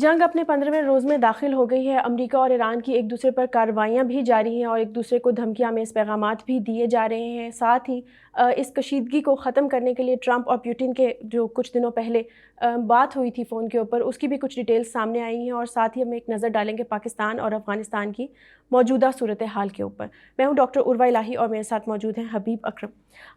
جنگ اپنے 15ویں روز میں داخل ہو گئی ہے۔ امریکہ اور ایران کی ایک دوسرے پر کارروائیاں بھی جاری ہیں اور ایک دوسرے کو دھمکیاں میں پیغامات بھی دیے جا رہے ہیں۔ ساتھ ہی اس کشیدگی کو ختم کرنے کے لیے ٹرمپ اور پیوٹن کے جو کچھ دنوں پہلے بات ہوئی تھی فون کے اوپر، اس کی بھی کچھ ڈیٹیلز سامنے آئی ہیں، اور ساتھ ہی ہم ایک نظر ڈالیں گے پاکستان اور افغانستان کی موجودہ صورتحال کے اوپر۔ میں ہوں ڈاکٹر عروہ الہی اور میرے ساتھ موجود ہیں حبیب اکرم۔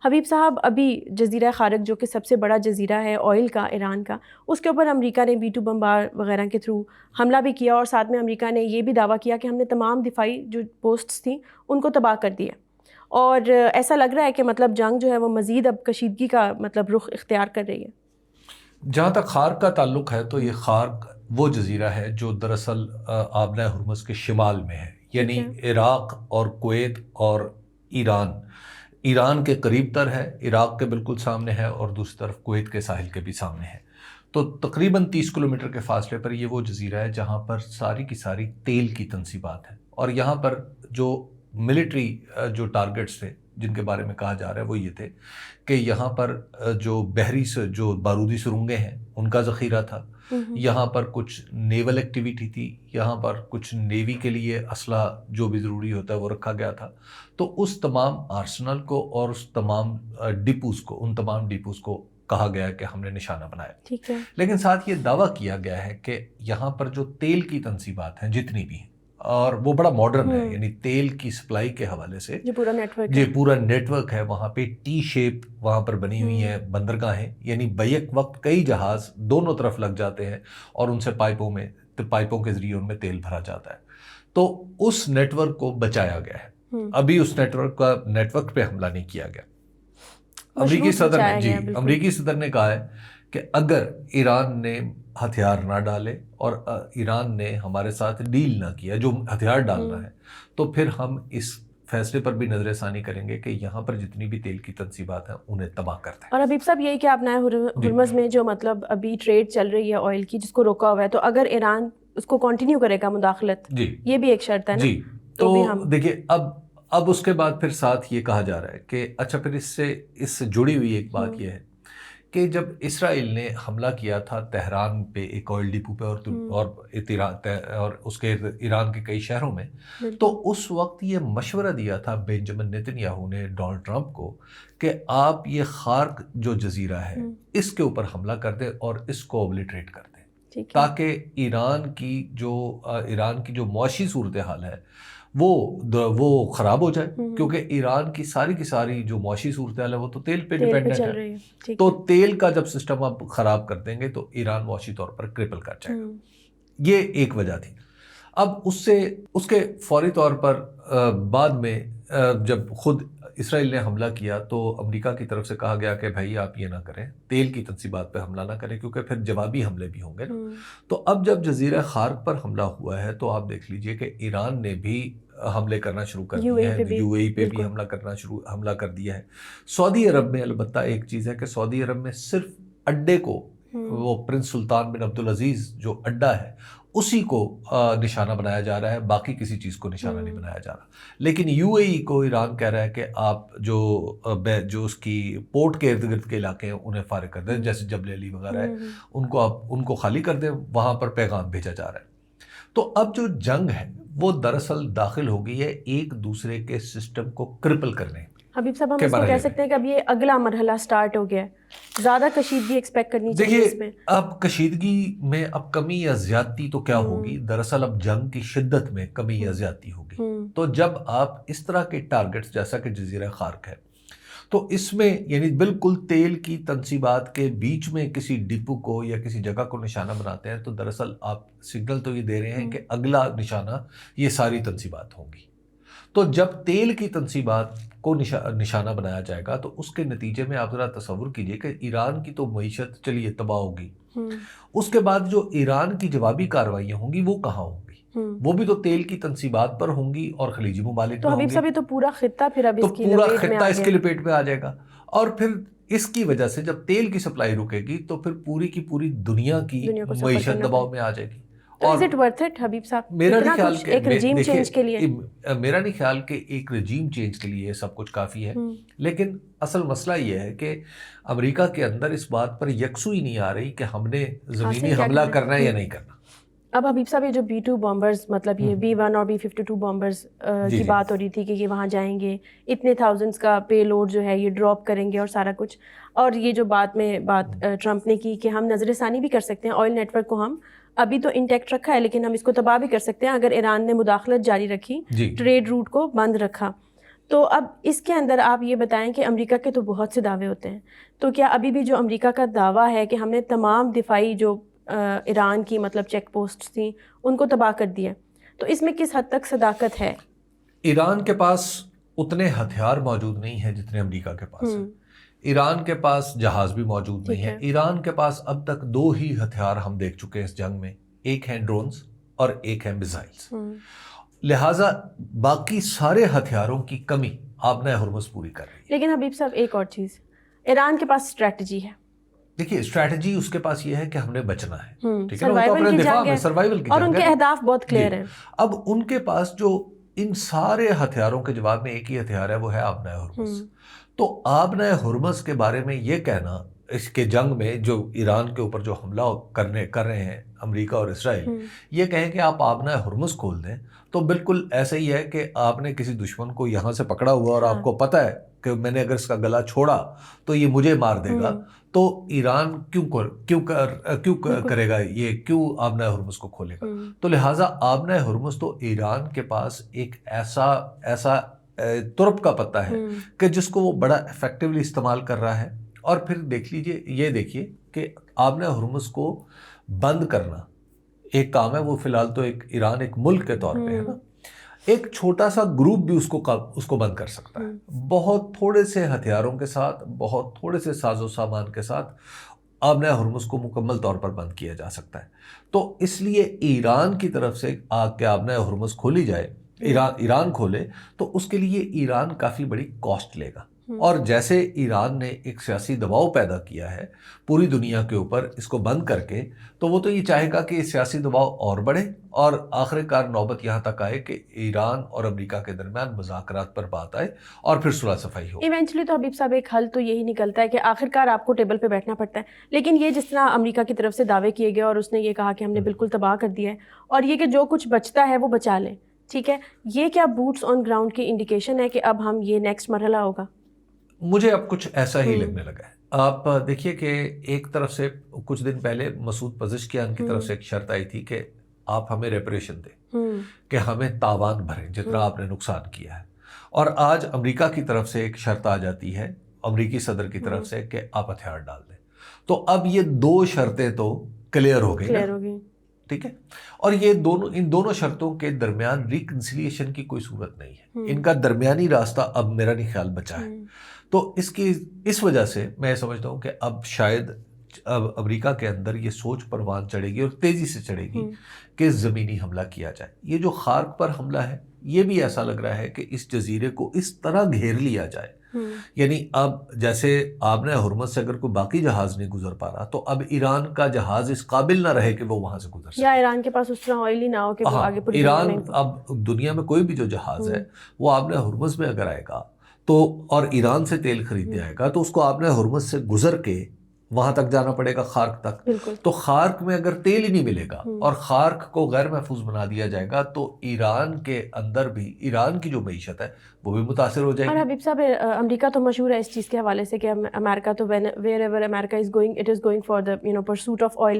حبیب صاحب، ابھی جزیرہ خارق جو کہ سب سے بڑا جزیرہ ہے آئل کا ایران کا، اس کے اوپر امریکہ نے B-2 بمبار وغیرہ کے تھرو حملہ بھی کیا، اور ساتھ میں امریکہ نے یہ بھی دعویٰ کیا کہ ہم نے تمام دفاعی جو پوسٹس تھیں ان کو تباہ کر دیا، اور ایسا لگ رہا ہے کہ مطلب جنگ جو ہے وہ مزید اب کشیدگی کا مطلب رخ اختیار کر رہی ہے۔ جہاں تک خارق کا تعلق ہے تو یہ خارق وہ جزیرہ ہے جو دراصل آبنہ ہرمز کے شمال میں ہے، یعنی عراق اور کویت اور ایران کے قریب تر ہے، عراق کے بالکل سامنے ہے، اور دوسری طرف کویت کے ساحل کے بھی سامنے ہے۔ تو تقریباً 30 کلومیٹر کے فاصلے پر یہ وہ جزیرہ ہے جہاں پر ساری کی ساری تیل کی تنصیبات ہیں، اور یہاں پر جو ملٹری جو ٹارگٹس تھے جن کے بارے میں کہا جا رہا ہے وہ یہ تھے کہ یہاں پر جو بحری سے جو بارودی سرنگیں ہیں ان کا ذخیرہ تھا، یہاں پر کچھ نیول ایکٹیویٹی تھی، یہاں پر کچھ نیوی کے لیے اسلحہ جو بھی ضروری ہوتا ہے وہ رکھا گیا تھا۔ تو اس تمام آرسنل کو اور اس تمام ان تمام ڈیپوز کو کہا گیا کہ ہم نے نشانہ بنایا، ٹھیک ہے، لیکن ساتھ یہ دعویٰ کیا گیا ہے کہ یہاں پر جو تیل کی تنصیبات ہیں جتنی بھی ہیں، اور وہ بڑا ماڈرن ہے، یعنی تیل کی سپلائی کے حوالے سے جو پورا نیٹ ورک ہے وہاں پہ ٹی شیپ وہاں پر بنی ہوئی ہیں بندرگاہیں، یعنی بیک وقت کئی جہاز دونوں طرف لگ جاتے ہیں اور ان سے پائپوں کے ذریعے ان میں تیل بھرا جاتا ہے۔ تو اس نیٹ ورک کو بچایا گیا ہے، ابھی اس نیٹ ورک پہ حملہ نہیں کیا گیا۔ امریکی صدر نے کہا ہے کہ اگر ایران نے ہتھیار نہ ڈالے اور ایران نے ہمارے ساتھ ڈیل نہ کیا جو ہتھیار ڈالنا ہے، تو پھر ہم اس فیصلے پر بھی نظر ثانی کریں گے کہ یہاں پر جتنی بھی تیل کی تنصیبات ہیں انہیں تباہ کرتے ہیں۔ اور حبیب صاحب یہی کہ آبنائے ہرمز میں جو مطلب ابھی ٹریڈ چل رہی ہے آئل کی جس کو روکا ہوا ہے، تو اگر ایران اس کو کنٹینیو کرے گا مداخلت، یہ بھی ایک شرط ہے نا؟ جی، تو دیکھیے اب اس کے بعد پھر ساتھ یہ کہا جا رہا ہے کہ اچھا پھر اس سے جڑی ہوئی ایک بات یہ ہے کہ جب اسرائیل نے حملہ کیا تھا تہران پہ ایک آئل ڈپو پہ اور اس کے ایران کے کئی شہروں میں، تو اس وقت یہ مشورہ دیا تھا بنجامن نیتن یاہو نے ڈونلڈ ٹرمپ کو کہ آپ یہ خارق جو جزیرہ ہے اس کے اوپر حملہ کر دیں اور اس کو اوبلیٹریٹ کر دیں، تاکہ ایران کی جو معاشی صورتحال ہے وہ خراب ہو جائے، کیونکہ ایران کی ساری جو معاشی صورتحال ہے وہ تو تیل پہ ڈیپینڈنٹ ہے۔ تو تیل کا جب سسٹم آپ خراب کر دیں گے تو ایران معاشی طور پر کرپل کر جائے گا، یہ ایک وجہ تھی۔ اب اس کے فوری طور پر بعد میں جب خود اسرائیل نے حملہ کیا تو امریکہ کی طرف سے کہا گیا کہ بھائی آپ یہ نہ کریں، تیل کی تنصیبات پہ حملہ نہ کریں، کیونکہ پھر جوابی حملے بھی ہوں گے نا۔ تو اب جب جزیرہ خارق پر حملہ ہوا ہے تو آپ دیکھ لیجئے کہ ایران نے بھی حملے کرنا شروع کر دیے ہیں، UAE پہ بھی حملہ کر دیا ہے۔ سعودی عرب میں البتہ ایک چیز ہے کہ سعودی عرب میں صرف اڈے کو، وہ پرنس سلطان بن عبدالعزیز جو اڈا ہے اسی کو نشانہ بنایا جا رہا ہے، باقی کسی چیز کو نشانہ نہیں بنایا جا رہا۔ لیکن UAE کو ایران کہہ رہا ہے کہ آپ جو اس کی پورٹ کے ارد گرد کے علاقے ہیں انہیں فارغ کر دیں، جیسے جبل علی وغیرہ ہے ان کو خالی کر دیں، وہاں پر پیغام بھیجا جا رہا ہے۔ تو اب جو جنگ ہے وہ دراصل داخل ہو گئی ہے ایک دوسرے کے سسٹم کو کرپل کرنے۔ حبیب صاحب ہم اس کو کہہ سکتے ہیں کہ اب یہ اگلا مرحلہ سٹارٹ ہو گیا ہے، زیادہ کشیدگی ایکسپیکٹ کرنی چاہیے اس میں۔ اب کشیدگی میں اب کمی یا زیادتی تو کیا ہوگی، دراصل اب جنگ کی شدت میں کمی یا زیادتی ہوگی۔ تو جب آپ اس طرح کے ٹارگٹس جیسا کہ جزیرہ خارق ہے، تو اس میں یعنی بالکل تیل کی تنصیبات کے بیچ میں کسی ڈپو کو یا کسی جگہ کو نشانہ بناتے ہیں، تو دراصل آپ سگنل تو یہ دے رہے ہیں کہ اگلا نشانہ یہ ساری تنصیبات ہوں گی۔ تو جب تیل کی تنصیبات کو نشانہ بنایا جائے گا تو اس کے نتیجے میں آپ ذرا تصور کیجئے کہ ایران کی تو معیشت چلیے تباہ ہوگی، اس کے بعد جو ایران کی جوابی کارروائیاں ہوں گی وہ کہاں ہوں گی؟ وہ بھی تو تیل کی تنصیبات پر ہوں گی اور خلیجی ممالک تو حبیب صاحب تو پورا خطہ پھر اب اس کی لپیٹ میں آ جائے گا، اور پھر اس کی وجہ سے جب تیل کی سپلائی رکے گی تو پھر پوری کی پوری دنیا کی معیشت دباؤ میں آ جائے گی۔ Is it worth it حبیب صاحب؟ میرا نہیں خیال کہ ایک رجیم چینج کے لیے میرا نہیں خیال کہ ایک رجیم چینج کے لیے سب کچھ کافی ہے، لیکن اصل مسئلہ یہ ہے کہ امریکہ کے اندر اس بات پر یکسوئی نہیں آ رہی کہ ہم نے زمینی حملہ کرنا ہے یا نہیں کرنا۔ اب حبیب صاحب یہ جو B-2 بامبرز مطلب یہ B-1 اور B-52 بامبرز کی بات ہو رہی تھی کہ یہ وہاں جائیں گے، اتنے تھاؤزنڈس کا پے لوڈ جو ہے یہ ڈراپ کریں گے اور سارا کچھ، اور یہ جو بات ٹرمپ نے کی کہ ہم نظر ثانی بھی کر سکتے ہیں، آئل نیٹ ورک کو ہم ابھی تو انٹیکٹ رکھا ہے لیکن ہم اس کو تباہ بھی کر سکتے ہیں اگر ایران نے مداخلت جاری رکھی، ٹریڈ روٹ کو بند رکھا. تو اب اس کے اندر آپ یہ بتائیں کہ امریکہ کے تو بہت سے دعوے ہوتے ہیں، تو کیا ابھی بھی جو امریکہ کا دعویٰ ہے کہ ہم نے تمام دفاعی جو ایران کی مطلب چیک پوسٹ تھیں ان کو تباہ کر دیا، تو اس میں کس حد تک صداقت ہے؟ ایران کے پاس اتنے ہتھیار موجود نہیں ہیں جتنے امریکہ کے پاس ہیں. ایران کے پاس جہاز بھی موجود نہیں ہے. ایران کے پاس اب تک 2 ہی ہتھیار ہم دیکھ چکے ہیں اس جنگ میں، ایک ہیں ڈرونز اور ایک ہیں میزائلز. لہٰذا باقی سارے ہتھیاروں کی کمی آبنۂ ہرمز پوری کر رہی ہے. لیکن حبیب صاحب ایک اور چیز، ایران کے پاس اسٹریٹجی ہے. دیکھیے اسٹریٹجی اس کے پاس یہ ہے کہ ہم نے بچنا ہے، ٹھیک ہے، سروائیول کی جنگ ہے سروائیول کی اور ان جنگ کے ہے. اہداف بہت کلیئر ہیں. اب ان کے پاس جو ان سارے ہتھیاروں کے جواب میں ایک ہی ہتھیار ہے، وہ ہے آبنۂ ہرمز. تو آبنۂ ہرمز کے بارے میں یہ کہنا اس کے جنگ میں جو ایران کے اوپر جو حملہ کر رہے ہیں امریکہ اور اسرائیل، یہ کہیں کہ آپ آبنۂ ہرمز کھول دیں، تو بالکل ایسا ہی ہے کہ آپ نے کسی دشمن کو یہاں سے پکڑا ہوا اور آپ کو پتہ ہے کہ میں نے اگر اس کا گلا چھوڑا تو یہ مجھے مار دے گا، تو ایران کیوں کرے گا یہ، کیوں آبنۂ ہرمز کو کھولے گا؟ تو لہٰذا آبنۂ ہرمز تو ایران کے پاس ایک ایسا ترپ کا پتہ ہے کہ جس کو وہ بڑا افیکٹولی استعمال کر رہا ہے. اور پھر دیکھ لیجئے، یہ دیکھیے کہ آبنۂ ہرمز کو بند کرنا ایک کام ہے، وہ فی الحال تو ایران ایک ملک کے طور پہ ہے نا، ایک چھوٹا سا گروپ بھی اس کو بند کر سکتا ہے. بہت تھوڑے سے ہتھیاروں کے ساتھ، بہت تھوڑے سے ساز و سامان کے ساتھ آبنۂ ہرمز کو مکمل طور پر بند کیا جا سکتا ہے. تو اس لیے ایران کی طرف سے کہ آبنۂ ہرمز کھولی جائے، ایران کھولے، تو اس کے لیے ایران کافی بڑی کاسٹ لے گا. اور جیسے ایران نے ایک سیاسی دباؤ پیدا کیا ہے پوری دنیا کے اوپر اس کو بند کر کے، تو وہ تو یہ چاہے گا کہ سیاسی دباؤ اور بڑھے اور آخر کار نوبت یہاں تک آئے کہ ایران اور امریکہ کے درمیان مذاکرات پر بات آئے اور پھر صلح صفائی ہو. ایونچولی تو حبیب صاحب ایک حل تو یہی نکلتا ہے کہ آخر کار آپ کو ٹیبل پہ بیٹھنا پڑتا ہے. لیکن یہ جس طرح امریکہ کی طرف سے دعوے کیے گئے اور اس نے یہ کہا کہ ہم نے بالکل تباہ کر دیا ہے، اور یہ کہ جو کچھ بچتا ہے وہ بچا لیں، ٹھیک ہے، یہ کیا بوٹس آن گراؤنڈ کی انڈیکیشن ہے کہ اب ہم یہ نیکسٹ مرحلہ ہوگا؟ مجھے اب کچھ ایسا ہی لگنے لگا ہے. آپ دیکھیے کہ ایک طرف سے کچھ دن پہلے مسعود پزشکیان کی طرف سے ایک شرط آئی تھی کہ آپ ہمیں ریپریشن دیں، کہ ہمیں تاوان بھریں جتنا آپ نے نقصان کیا ہے. اور آج امریکہ کی طرف سے ایک شرط آ جاتی ہے امریکی صدر کی طرف سے کہ آپ ہتھیار ڈال دیں. تو اب یہ 2 شرطیں تو کلیئر ہو گئی، ٹھیک ہے. اور ان دونوں شرطوں کے درمیان ریکنسیلیشن کی کوئی صورت نہیں ہے. ان کا درمیانی راستہ اب میرا نہیں خیال بچا ہے. تو اس وجہ سے میں سمجھتا ہوں کہ اب شاید امریکہ کے اندر یہ سوچ پروان چڑھے گی اور تیزی سے چڑھے گی کہ زمینی حملہ کیا جائے. یہ جو خارق پر حملہ ہے، یہ بھی ایسا لگ رہا ہے کہ اس جزیرے کو اس طرح گھیر لیا جائے، یعنی اب جیسے آبنۂ ہرمز سے اگر کوئی باقی جہاز نہیں گزر پا رہا، تو اب ایران کا جہاز اس قابل نہ رہے کہ وہ وہاں سے گزر سکے، یا ایران کے پاس اس طرح آئل ہی نہ ہو کہ وہ آگے پوری ایران اب دنیا میں کوئی بھی جو جہاز ہے وہ آبنۂ ہرمز میں اگر آئے گا تو، اور ایران سے تیل خریدنے آئے گا، تو اس کو آبنۂ ہرمز سے گزر کے وہاں تک جانا پڑے گا، خارق تک. تو خارق میں اگر تیل ہی نہیں ملے گا اور خارق کو غیر محفوظ بنا دیا جائے گا، تو ایران کے اندر بھی ایران کی جو معیشت ہے وہ بھی متاثر ہو جائے گی. اور حبیب صاحب امریکہ تو مشہور ہے اس چیز کے حوالے سے کہ امریکہ تو where ever America is going it is going for the pursuit of oil.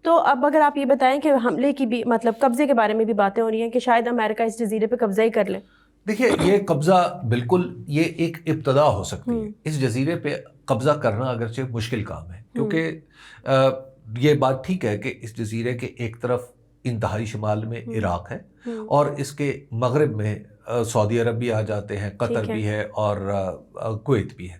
تو اب اگر آپ یہ بتائیں کہ حملے کی بھی مطلب قبضے کے بارے میں بھی باتیں ہو رہی ہیں کہ شاید امریکہ اس جزیرے پہ قبضہ ہی کر لے. دیکھیے یہ قبضہ بالکل یہ ایک ابتدا ہو سکتی ہے. اس جزیرے پہ قبضہ کرنا اگرچہ مشکل کام ہے، کیونکہ یہ بات ٹھیک ہے کہ اس جزیرے کے ایک طرف انتہائی شمال میں عراق ہے اور اس کے مغرب میں سعودی عرب بھی آ جاتے ہیں، قطر بھی ہے اور کویت بھی ہے،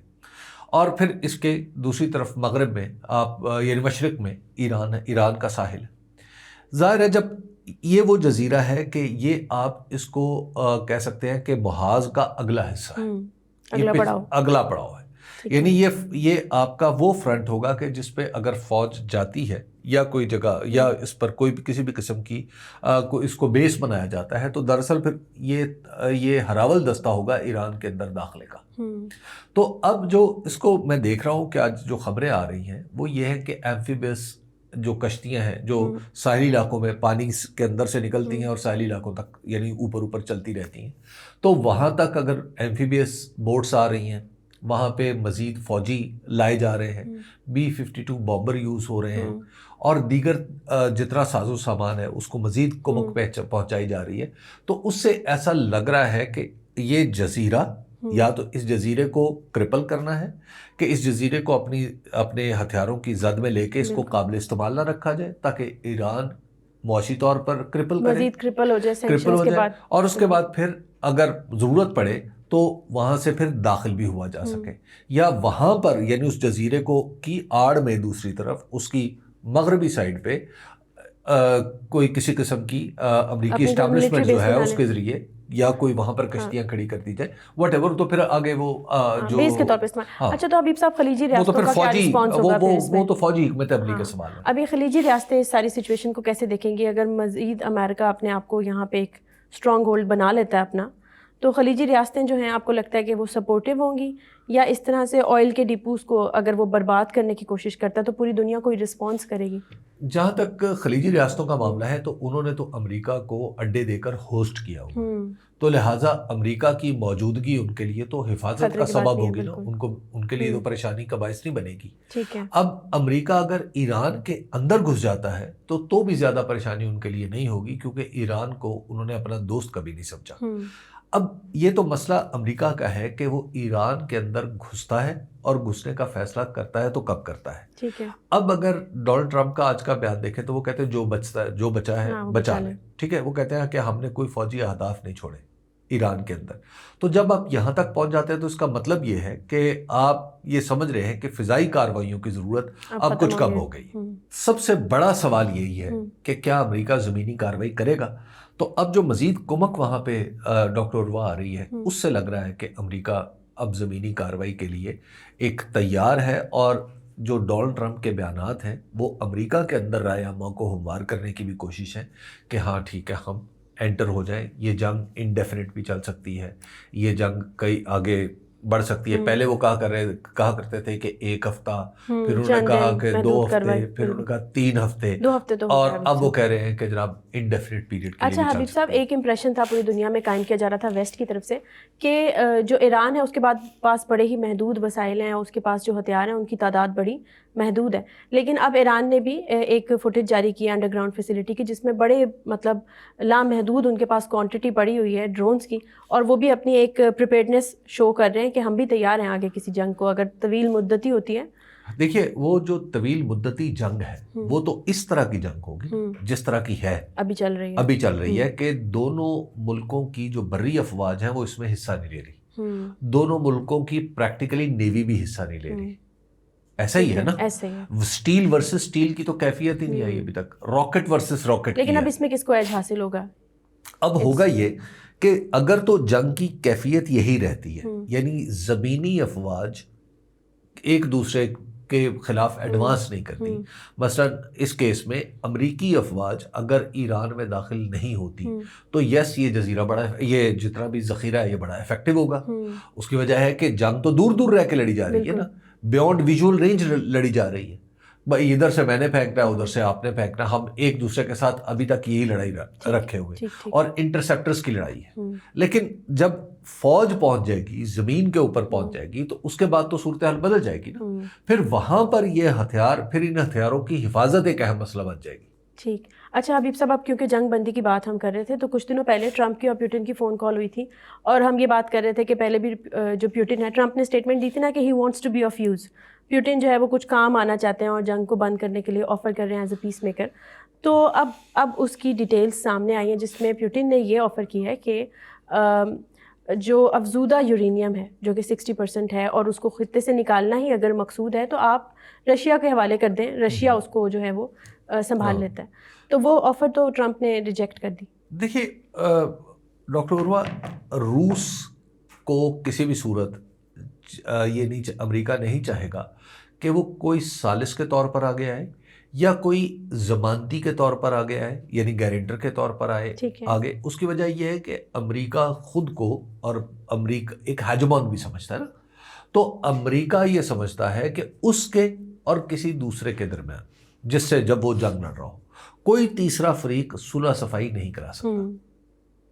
اور پھر اس کے دوسری طرف مغرب میں آپ یعنی مشرق میں ایران ہے، ایران کا ساحل ہے. ظاہر ہے جب یہ وہ جزیرہ ہے کہ یہ آپ اس کو کہہ سکتے ہیں کہ محاذ کا اگلا حصہ ہے، اگلا پڑاؤ ہے. یعنی یہ آپ کا وہ فرنٹ ہوگا کہ جس پہ اگر فوج جاتی ہے یا کوئی جگہ یا اس پر کوئی بھی کسی بھی قسم کی اس کو بیس بنایا جاتا ہے، تو دراصل پھر یہ ہراول دستہ ہوگا ایران کے اندر داخلے کا. تو اب جو اس کو میں دیکھ رہا ہوں کہ آج جو خبریں آ رہی ہیں وہ یہ ہے کہ ایمفیبیس جو کشتیاں ہیں جو ساحلی علاقوں میں پانی کے اندر سے نکلتی ہیں اور ساحلی علاقوں تک یعنی اوپر چلتی رہتی ہیں، تو وہاں تک اگر ایمفیبیس بوٹس آ رہی ہیں، وہاں پہ مزید فوجی لائے جا رہے ہیں، B-52 بامبر یوز ہو رہے ہیں، اور دیگر جتنا ساز و سامان ہے اس کو مزید کمک پہنچائی جا رہی ہے، تو اس سے ایسا لگ رہا ہے کہ یہ جزیرہ یا تو اس جزیرے کو کرپل کرنا ہے کہ اس جزیرے کو اپنے ہتھیاروں کی زد میں لے کے اس کو قابل استعمال نہ رکھا جائے تاکہ ایران معاشی طور پر کرپل کرے، مزید کرپل ہو جائے، اور اس کے بعد پھر اگر ضرورت پڑے تو وہاں سے پھر داخل بھی ہوا جا سکے، یا وہاں پر یعنی اس جزیرے کو کی آڑ میں دوسری طرف اس کی مغربی سائڈ پہ کوئی کسی قسم کی امریکی اسٹیبلشمنٹ جو ہے اس کے ذریعے یا کوئی وہاں پر کشتیاں کھڑی کر دی جائے واٹ ایور، تو پھر آگے وہ جو بیس کے طور پہ استعمال۔ اچھا، تو حبیب صاحب خلیجی ریاستوں کا کیا رسپانس ہوگا پھر اس میں؟ وہ تو فوجی حکمت عملی کا سوال ہے۔ ابھی خلیجی ریاستیں اس ساری سچویشن کو کیسے دیکھیں گی؟ اگر مزید امریکہ اپنے آپ کو یہاں پہ ایک اسٹرانگ ہولڈ بنا لیتا ہے اپنا، تو خلیجی ریاستیں جو ہیں آپ کو لگتا ہے کہ وہ سپورٹیو ہوں گی، یا اس طرح سے آئل کے ڈپوز کو اگر وہ برباد کرنے کی کوشش کرتا ہے تو پوری دنیا کوئی رسپانس کرے گی؟ جہاں تک خلیجی ریاستوں کا معاملہ ہے تو انہوں نے تو امریکہ کو اڈے دے کر ہوسٹ کیا ہوا، تو لہٰذا امریکہ کی موجودگی ان کے لیے تو حفاظت کا سبب ہوگی نا، ان کے لیے تو پریشانی کا باعث نہیں بنے گی۔ ٹھیک ہے، اب امریکہ اگر ایران کے اندر گھس جاتا ہے تو بھی زیادہ پریشانی ان کے لیے نہیں ہوگی، کیونکہ ایران کو انہوں نے اپنا دوست کبھی نہیں سمجھا۔ اب یہ تو مسئلہ امریکہ کا ہے کہ وہ ایران کے اندر گھستا ہے اور گھسنے کا فیصلہ کرتا ہے تو کب کرتا ہے۔ ٹھیک ہے، اب اگر ڈونلڈ ٹرمپ کا آج کا بیان دیکھیں تو وہ کہتے ہیں جو بچا ہے بچا لیں، ٹھیک ہے، وہ کہتے ہیں کہ ہم نے کوئی فوجی اہداف نہیں چھوڑے ایران کے اندر۔ تو جب آپ یہاں تک پہنچ جاتے ہیں تو اس کا مطلب یہ ہے کہ آپ یہ سمجھ رہے ہیں کہ فضائی کارروائیوں کی ضرورت اب کچھ کم ہو گئی۔ سب سے بڑا سوال یہی ہے کہ کیا امریکہ زمینی کارروائی کرے گا؟ تو اب جو مزید کمک وہاں پہ ڈاکٹر عروہ آ رہی ہے اس سے لگ رہا ہے کہ امریکہ اب زمینی کارروائی کے لیے ایک تیار ہے، اور جو ڈونلڈ ٹرمپ کے بیانات ہیں وہ امریکہ کے اندر رائے عامہ کو ہموار کرنے کی بھی کوشش ہے کہ ہاں ٹھیک ہے ہم انٹر ہو جائیں، یہ جنگ انڈیفینٹ بھی چل سکتی ہے، یہ جنگ کئی آگے بڑھ سکتی ہے۔ پہلے وہ کہا کرتے تھے کہ 1 ہفتہ، پھر انہوں نے کہا کہ 2 ہفتے، پھر انہوں نے کہا 3 ہفتے، اور اب وہ کہہ رہے ہیں کہ جناب انڈیفینٹ پیریڈ کے لیے۔ اچھا حبیب صاحب، ایک امپریشن تھا پوری دنیا میں قائم کیا جا رہا تھا ویسٹ کی طرف سے کہ جو ایران ہے اس کے پاس بڑے ہی محدود وسائل ہیں، اس کے پاس جو ہتھیار ہیں ان کی تعداد بڑی محدود ہے، لیکن اب ایران نے بھی ایک فوٹیج جاری کی انڈر گراؤنڈ فیسلٹی کی جس میں بڑے مطلب لامحدود ان کے پاس کوانٹٹی پڑی ہوئی ہے ڈرونز کی، اور وہ بھی اپنی ایک پریپیئرڈنس شو کر رہے ہیں کہ ہم بھی تیار ہیں آگے کسی جنگ کو اگر طویل مدتی ہوتی ہے۔ دیکھیے، وہ جو طویل مدتی جنگ ہے وہ تو اس طرح کی جنگ ہوگی جس طرح کی ہے ابھی چل رہی ہے کہ دونوں ملکوں کی جو بری افواج ہیں وہ اس میں حصہ نہیں لے رہی، دونوں ملکوں کی پریکٹیکلی نیوی بھی حصہ نہیں لے رہی۔ ایسا ہی ہے نا، اسٹیل ورسز اسٹیل کی تو کیفیت ہی نہیں آئی ابھی تک، راکٹ ورسز راکٹ۔ لیکن اب اس میں کس کو ایج حاصل ہوگا؟ اب ہوگا یہ کہ اگر تو جنگ کی کیفیت یہی رہتی ہے، یعنی زمینی افواج ایک دوسرے کے خلاف ایڈوانس نہیں کرتی، مثلا اس کیس میں امریکی افواج اگر ایران میں داخل نہیں ہوتی تو یس یہ جزیرہ بڑا، یہ جتنا بھی ذخیرہ ہے یہ بڑا افیکٹو ہوگا۔ اس کی وجہ ہے کہ جنگ تو دور دور رہ کے لڑی جا رہی ہے نا، بیونڈ ویژول رینج لڑی جا رہی ہے، بھائی ادھر سے میں نے پھینکنا ہے ادھر سے آپ نے پھینکنا، ہم ایک دوسرے کے ساتھ ابھی تک یہی لڑائی رکھے ہوئے اور انٹرسیپٹرز کی لڑائی ہے۔ لیکن جب فوج پہنچ جائے گی، زمین کے اوپر پہنچ جائے گی، تو اس کے بعد تو صورتحال بدل جائے گی نا، پھر وہاں پر یہ ہتھیار، پھر ان ہتھیاروں کی حفاظت ایک اہم مسئلہ بن جائے گی۔ ٹھیک، اچھا حبیب صاحب، اب کیونکہ جنگ بندی کی بات ہم کر رہے تھے تو کچھ دنوں پہلے ٹرمپ کی اور پیوٹن کی فون کال ہوئی تھی، اور ہم یہ بات کر رہے تھے کہ پہلے بھی جو پیوٹن ہے، ٹرمپ نے اسٹیٹمنٹ دی تھی نا کہ he wants to be of use, Putin جو ہے وہ کچھ کام آنا چاہتے ہیں اور جنگ کو بند کرنے کے لیے آفر کر رہے ہیں ایز اے پیس میکر۔ تو اب اس کی ڈیٹیلز سامنے آئی ہیں جس میں پیوٹن نے یہ آفر کی ہے کہ جو افزودہ یورینیم ہے جو کہ 60% ہے اور اس کو خطے سے نکالنا ہی اگر مقصود ہے تو آپ رشیا کے حوالے کر دیں، رشیا اس کو جو ہے وہ سنبھال لیتا ہے، تو وہ آفر تو ٹرمپ نے ریجیکٹ کر دی۔ دیکھیے ڈاکٹر عروہ، روس کو کسی بھی صورت یہ نہیں، امریکہ نہیں چاہے گا کہ وہ کوئی ثالث کے طور پر آگے آئے یا کوئی ضمانتی کے طور پر آگے آئے، یعنی گارنٹر کے طور پر آئے آگے۔ اس کی وجہ یہ ہے کہ امریکہ خود کو، اور امریکہ ایک ہیجمون بھی سمجھتا ہے نا، تو امریکہ یہ سمجھتا ہے کہ اس کے اور کسی دوسرے کے درمیان جس سے جب وہ جنگ لڑ رہا ہو. کوئی تیسرا فریق صلح صفائی نہیں کرا سکتا.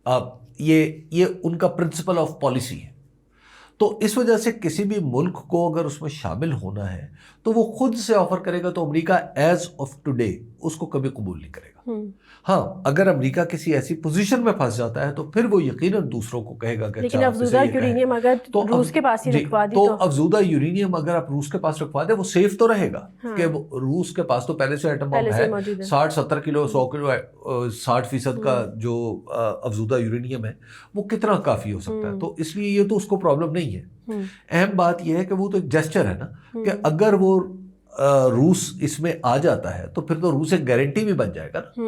اب یہ ان کا پرنسپل آف پالیسی ہے. تو اس وجہ سے کسی بھی ملک کو اگر اس میں شامل ہونا ہے تو وہ خود سے آفر کرے گا, تو امریکہ ایز آف ٹوڈے اس کو کبھی قبول نہیں کرے گا. ہاں, اگر امریکہ کسی ایسی پوزیشن میں پھنس جاتا ہے تو پھر وہ یقیناً دوسروں کو کہے گا کہ لیکن افزودہ یورینیم اگر روس کے پاس ہی رکھوا دی تو افزودہ یورینیم اگر آپ روس کے پاس رکھوا دیں وہ سیف تو رہے گا کہ روس کے پاس تو پہلے سے ایٹم بم ہے, 60-70 کلو 100 کلو 60% کا جو افزودہ یورینیم ہے وہ کتنا کافی ہو سکتا ہے. تو اس لیے یہ تو اس کو پرابلم نہیں ہے. اہم بات یہ ہے کہ وہ تو ایک جیسچر ہے نا, کہ اگر وہ روس اس میں آ جاتا ہے تو پھر تو روس ایک گارنٹی بھی بن جائے گا نا.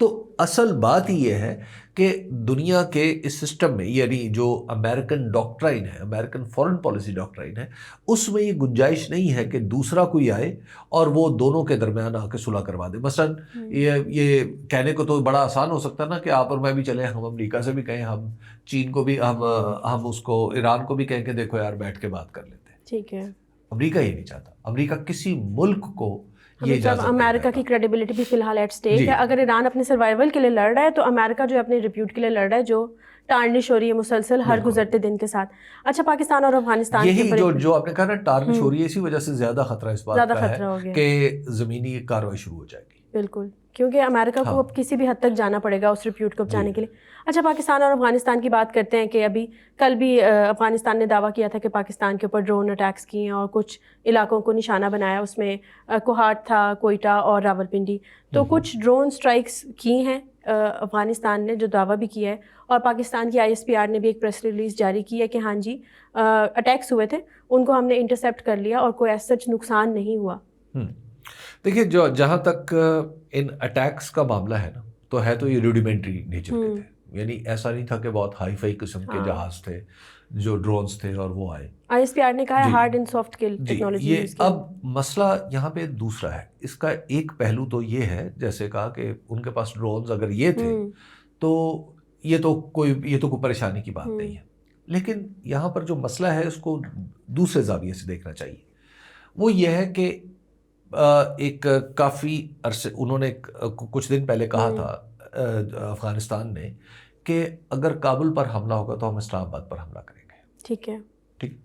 تو اصل بات یہ ہے کہ دنیا کے اس سسٹم میں, یعنی جو امریکن ڈاکٹرائن ہے, امریکن فورن پالیسی ڈاکٹرائن ہے, اس میں یہ گنجائش نہیں ہے کہ دوسرا کوئی آئے اور وہ دونوں کے درمیان آ کے صلح کروا دے. مثلاً یہ کہنے کو تو بڑا آسان ہو سکتا ہے نا کہ آپ اور میں بھی چلیں, ہم امریکہ سے بھی کہیں, ہم چین کو بھی, ہم اس کو ایران کو بھی کہیں کہ دیکھو یار بیٹھ کے بات کر لیتے ہیں. ٹھیک ہے. امریکہ یہ نہیں چاہتا. امریکہ کسی ملک کو امریکہ کی کریڈیبلٹی بھی فی الحال ایٹ اسٹیک ہے. اگر ایران اپنے سروائیول کے لیے لڑ رہا ہے تو امریکہ جو اپنے ریپیوٹ کے لیے لڑ رہا ہے, جو ٹارنش ہو رہی ہے مسلسل ہر گزرتے دن کے ساتھ. اچھا, پاکستان اور افغانستان یہی جو آپ نے کہا نا ٹارنش ہو رہی ہے, اسی وجہ سے زیادہ خطرہ اس بات کا ہے کہ زمینی کارروائی شروع ہو جائے گی. بالکل, کیونکہ امریکہ کو اب کسی بھی حد تک جانا پڑے گا اس ریپیوٹ کو بچانے کے لیے. اچھا, پاکستان اور افغانستان کی بات کرتے ہیں کہ ابھی کل بھی افغانستان نے دعویٰ کیا تھا کہ پاکستان کے اوپر ڈرون اٹیکس کیے ہیں اور کچھ علاقوں کو نشانہ بنایا, اس میں کوہاٹ تھا, کوئٹہ اور راولپنڈی. تو کچھ ڈرون اسٹرائکس کی ہیں افغانستان نے, جو دعویٰ بھی کیا ہے, اور پاکستان کی ISPR نے بھی ایک پریس ریلیز جاری کی ہے کہ ہاں جی اٹیکس ہوئے تھے, ان کو ہم نے انٹرسیپٹ کر لیا اور کوئی ایز سچ نقصان نہیں ہوا. دیکھیے, جہاں تک ان اٹیکس کا معاملہ ہے نا, تو ہے تو یہ ریڈیمنٹری نیچر کے تھے. یعنی ایسا نہیں تھا کہ بہت ہائی فائی قسم کے جہاز تھے جو ڈرونز تھے اور وہ آئے. ISPR نے کہا ہے ہارڈ اینڈ سافٹ کل ٹیکنالوجی. یہ اب مسئلہ یہاں پہ دوسرا ہے. اس کا ایک پہلو تو یہ ہے, جیسے کہا کہ ان کے پاس ڈرونز اگر یہ تھے تو یہ تو کوئی پریشانی کی بات نہیں ہے. لیکن یہاں پر جو مسئلہ ہے اس کو دوسرے زاویے سے دیکھنا چاہیے. وہ یہ ہے کہ ایک کافی عرصے انہوں نے کچھ دن پہلے کہا تھا افغانستان نے کہ اگر کابل پر حملہ ہوگا تو ہم اسلام آباد پر حملہ کریں گے. ٹھیک ہے. ٹھیک.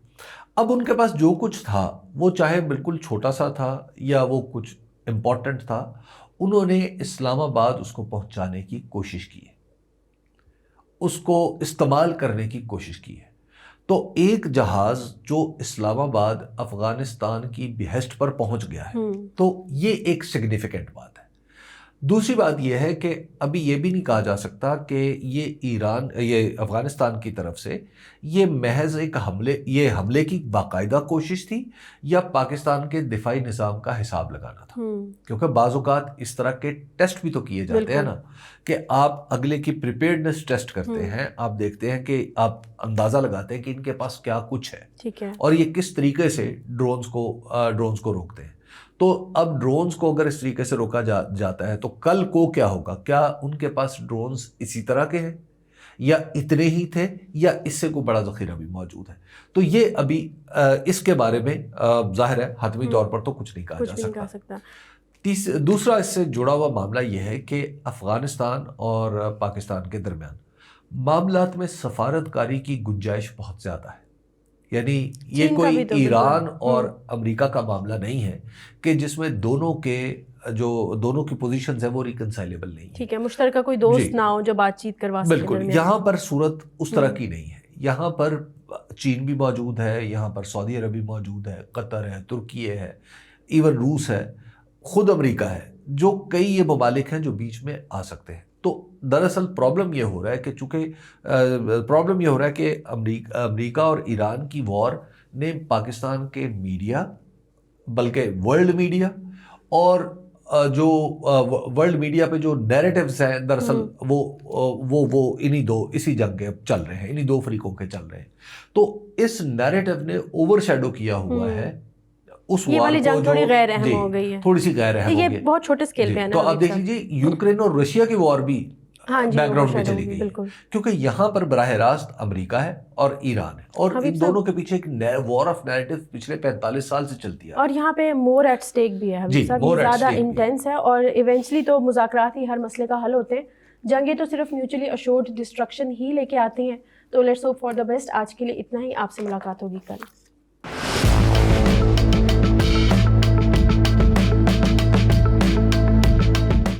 اب ان کے پاس جو کچھ تھا وہ چاہے بالکل چھوٹا سا تھا یا وہ کچھ امپورٹنٹ تھا, انہوں نے اسلام آباد اس کو پہنچانے کی کوشش کی ہے, اس کو استعمال کرنے کی کوشش کی ہے. تو ایک جہاز جو اسلام آباد افغانستان کی بہشت پر پہنچ گیا ہے, تو یہ ایک سگنیفیکنٹ بات ہے. دوسری بات یہ ہے کہ ابھی یہ بھی نہیں کہا جا سکتا کہ یہ افغانستان کی طرف سے یہ محض ایک حملے کی باقاعدہ کوشش تھی یا پاکستان کے دفاعی نظام کا حساب لگانا تھا. کیونکہ بعض اوقات اس طرح کے ٹیسٹ بھی تو کیے جاتے ہیں نا, کہ آپ اگلے کی پریپیئرڈنس ٹیسٹ کرتے ہیں, آپ دیکھتے ہیں کہ آپ اندازہ لگاتے ہیں کہ ان کے پاس کیا کچھ ہے اور یہ کس طریقے سے ڈرونز کو روکتے ہیں. تو اب ڈرونز کو اگر اس طریقے سے روکا جاتا ہے تو کل کو کیا ہوگا؟ کیا ان کے پاس ڈرونز اسی طرح کے ہیں یا اتنے ہی تھے یا اس سے کوئی بڑا ذخیرہ بھی موجود ہے؟ تو یہ ابھی اس کے بارے میں ظاہر ہے حتمی طور پر تو کچھ نہیں کہا جا سکتا. دوسرا اس سے جڑا ہوا معاملہ یہ ہے کہ افغانستان اور پاکستان کے درمیان معاملات میں سفارتکاری کی گنجائش بہت زیادہ ہے. یعنی یہ کوئی ایران اور امریکہ کا معاملہ نہیں ہے کہ جس میں دونوں کی پوزیشنز ہیں وہ ریکنسائلیبل نہیں ہے. ٹھیک ہے, مشترکہ کوئی دوست نہ ہو جو بات چیت کروا سکے. بالکل, یہاں پر صورت اس طرح کی نہیں ہے. یہاں پر چین بھی موجود ہے, یہاں پر سعودی عرب بھی موجود ہے, قطر ہے, ترکی ہے, ایون روس ہے, خود امریکہ ہے, جو کئی یہ ممالک ہیں جو بیچ میں آ سکتے ہیں. تو دراصل پرابلم یہ ہو رہا ہے کہ امریکہ اور ایران کی وار نے پاکستان کے میڈیا, بلکہ ورلڈ میڈیا اور جو ورلڈ میڈیا پہ جو نیریٹیوز ہیں دراصل وہ اسی جنگ کے چل رہے ہیں, انہی دو فریقوں کے چل رہے ہیں. تو اس نیریٹیو نے اوور شیڈو کیا ہوا ہے اس یہ والی جنگ تھوڑی غیر اہم ہو گئی ہے, تھوڑی سی غیر اہم ہو گئی. یہ بہت چھوٹے اسکیل پہ ہے نا. تو آپ دیکھ لیجیے یوکرین اور رشیا کی وار بھی ہاں جی بیک گراؤنڈ میں overshadow چلی ہوگی، گئی بالکل. ہے، کیونکہ یہاں پر براہ راست امریکہ ہے اور ایران ہے، اور حبیب ان صاحب، دونوں کے پیچھے ایک وار آف نیریٹو پچھلے 45 سال سے چلتی ہے. اور یہاں پہ مور ایٹ اسٹیک بھی ہے حبیب جی، صاحب، یہ more at زیادہ stake بھی ہے. انٹینس ہے، اور ایونچولی تو مذاکرات ہی ہر مسئلے کا حل ہوتے ہیں. جنگیں تو صرف میوچلی اشورڈ ڈسٹرکشن ہی لے کے آتی ہیں. تو let's hope for the best. آج کے لیے اتنا ہی، آپ سے ملاقات ہوگی کل.